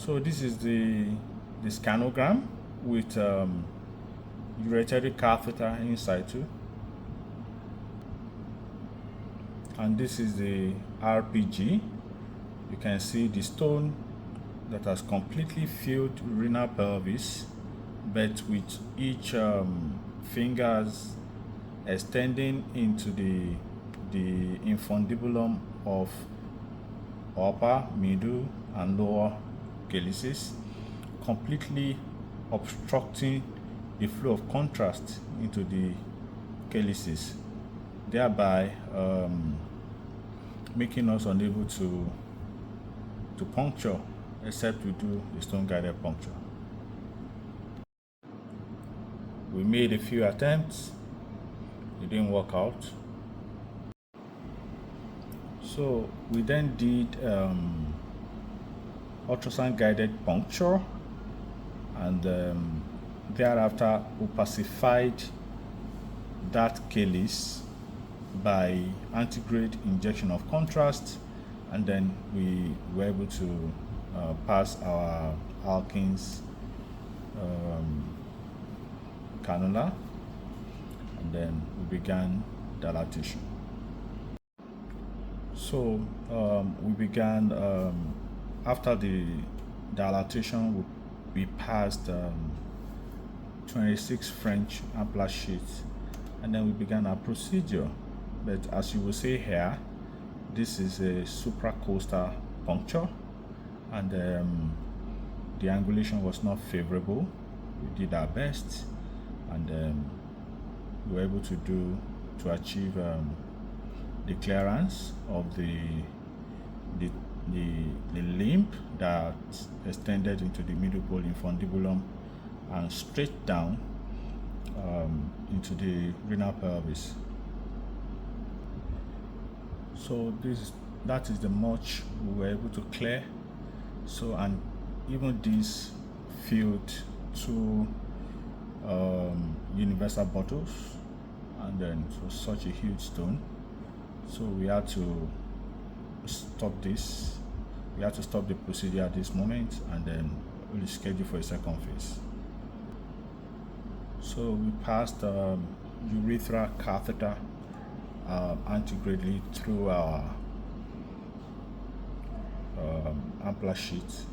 So this is the scanogram with ureteric catheter inside too, and this is the RPG. You can see the stone that has completely filled renal pelvis, but with each fingers extending into the infundibulum of upper, middle, and lower calyces, completely obstructing the flow of contrast into the calyces, thereby making us unable to puncture except we do a stone guided puncture. We made a few attempts, it didn't work out. So we then did ultrasound guided puncture, and thereafter opacified that calyx by antegrade injection of contrast, and then we were able to pass our Alkins cannula, and then we began dilatation. So we began, after the dilatation, we passed 26 French ampler sheets, and then we began our procedure. But as you will see here, this is a supracostal puncture, and the angulation was not favorable. We did our best, and we were able to achieve the clearance of the limb that extended into the middle pole infundibulum and straight down into the renal pelvis. So that is the much we were able to clear. So, and even this filled two universal bottles, and then it was such a huge stone. So we had to stop this. We had to stop the procedure at this moment, and then we'll schedule for a second phase. So we passed urethra catheter antegradely through our ampler sheet,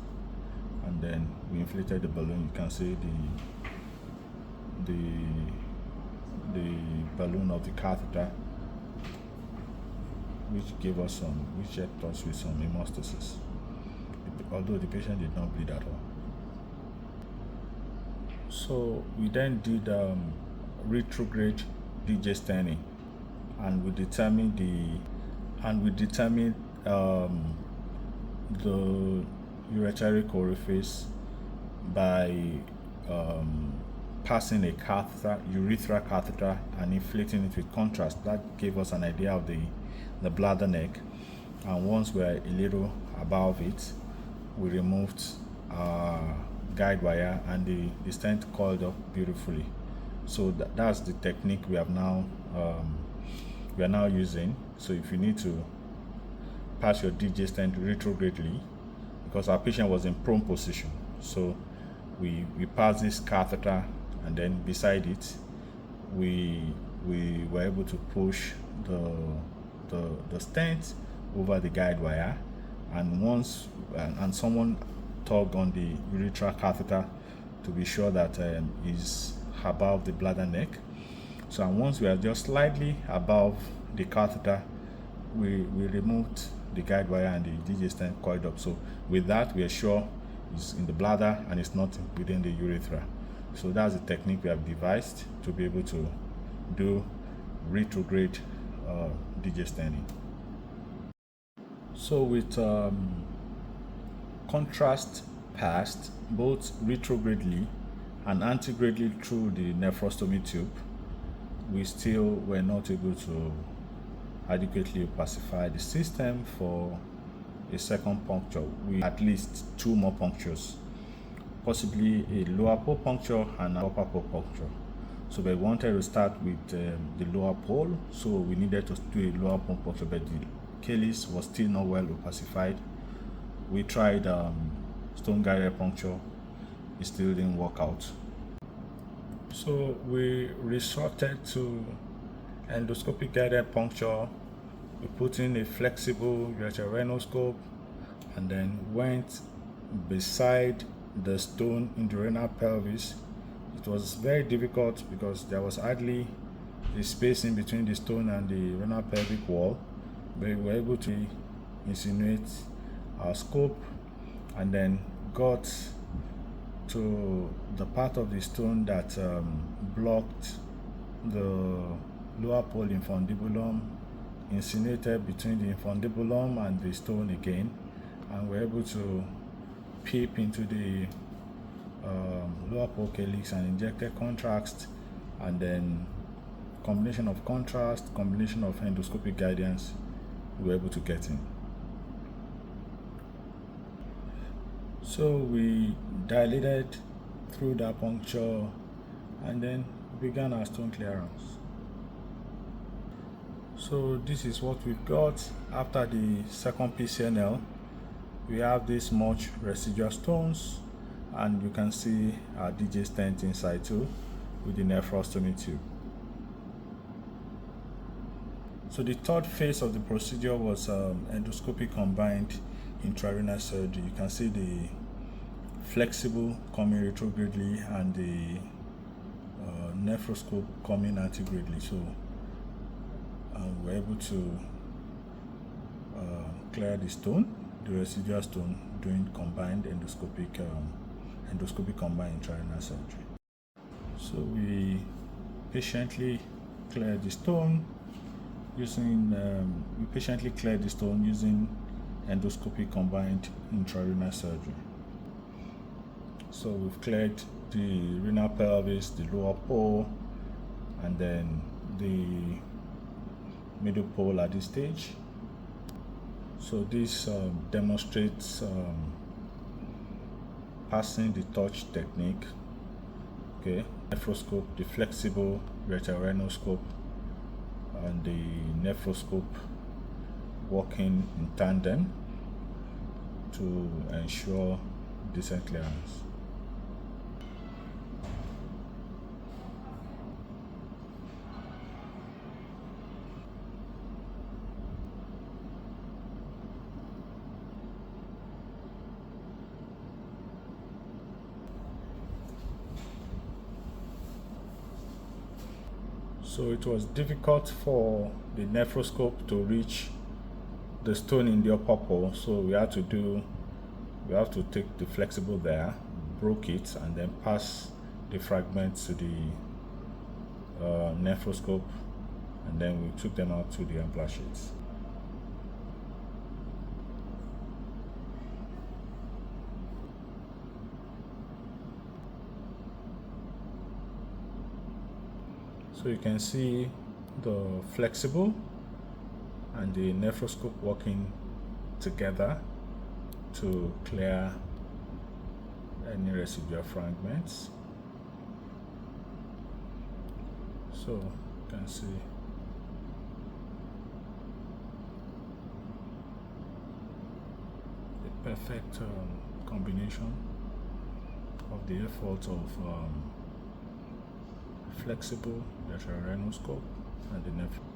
and then we inflated the balloon. You can see the balloon of the catheter, which helped us with some hemostasis, although the patient did not bleed at all. So we then did retrograde DJ staining, and we determined the ureteric orifice by passing a urethra catheter and inflating it with contrast. That gave us an idea of the bladder neck, and once we're a little above it, we removed our guide wire, and the stent coiled up beautifully. So that's the technique we are now using. So if you need to pass your DJ stent retrogradely, because our patient was in prone position, so we passed this catheter, and then beside it we were able to push the stent over the guide wire, and someone tugged on the urethral catheter to be sure that is above the bladder neck. So, and once we are just slightly above the catheter, we removed the guide wire, and the DJ stent coiled up. So with that, we are sure it's in the bladder and it's not within the urethra. So that's the technique we have devised to be able to do retrograde DJ staining. So with contrast passed both retrogradely and antegradely through the nephrostomy tube, we still were not able to adequately opacify the system for a second puncture. We at least 2 more punctures, possibly a lower pole puncture and an upper pole puncture. So we wanted to start with the lower pole, so we needed to do a lower pole puncture, but the calyx was still not well opacified. We tried stone guided puncture, it still didn't work out. So we resorted to endoscopic guided puncture. We put in a flexible retinoscope and then went beside the stone in the renal pelvis. It was very difficult because there was hardly a space in between the stone and the renal pelvic wall, but we were able to insinuate our scope and then got to the part of the stone that blocked the lower pole infundibulum, insinuated between the infundibulum and the stone again, and we're able to peep into the lower pole calyx and injected contrast, and then combination of contrast, combination of endoscopic guidance, we were able to get in. So we dilated through that puncture and then began our stone clearance. So this is what we've got after the second PCNL. We have this much residual stones, and you can see our DJ stent inside too with the nephrostomy tube. So the third phase of the procedure was endoscopic combined intrarenal surgery. You can see the flexible coming retrogradely and the nephroscope coming antegradely. So we're able to clear the stone, the residual stone, doing combined endoscopic combined intrarenal surgery. So we patiently cleared the stone using endoscopic combined intrarenal surgery. So we've cleared the renal pelvis, the lower pole, and then the middle pole at this stage. So this demonstrates passing the touch technique. Okay, nephroscope, the flexible retinoscope, and the nephroscope working in tandem to ensure decent clearance. So it was difficult for the nephroscope to reach the stone in the upper pole, so we have to take the flexible there, broke it, and then pass the fragments to the nephroscope, and then we took them out to the amplar sheets. So you can see the flexible and the nephroscope working together to clear any residual fragments. So you can see the perfect combination of the effort of flexible retinoscope and the nephroscope.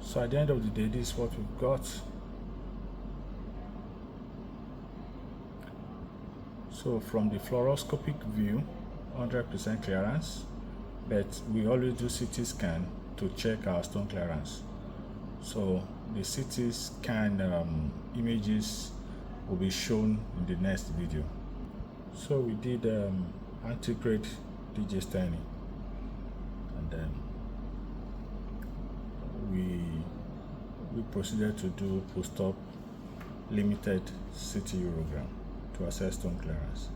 So at the end of the day, this is what we've got. So from the fluoroscopic view, 100% clearance, but we always do CT scan to check our stone clearance. So the CT scan images will be shown in the next video. So we did antegrade DJ staining, and then we proceeded to do post-op limited CT urogram to assess stone clearance.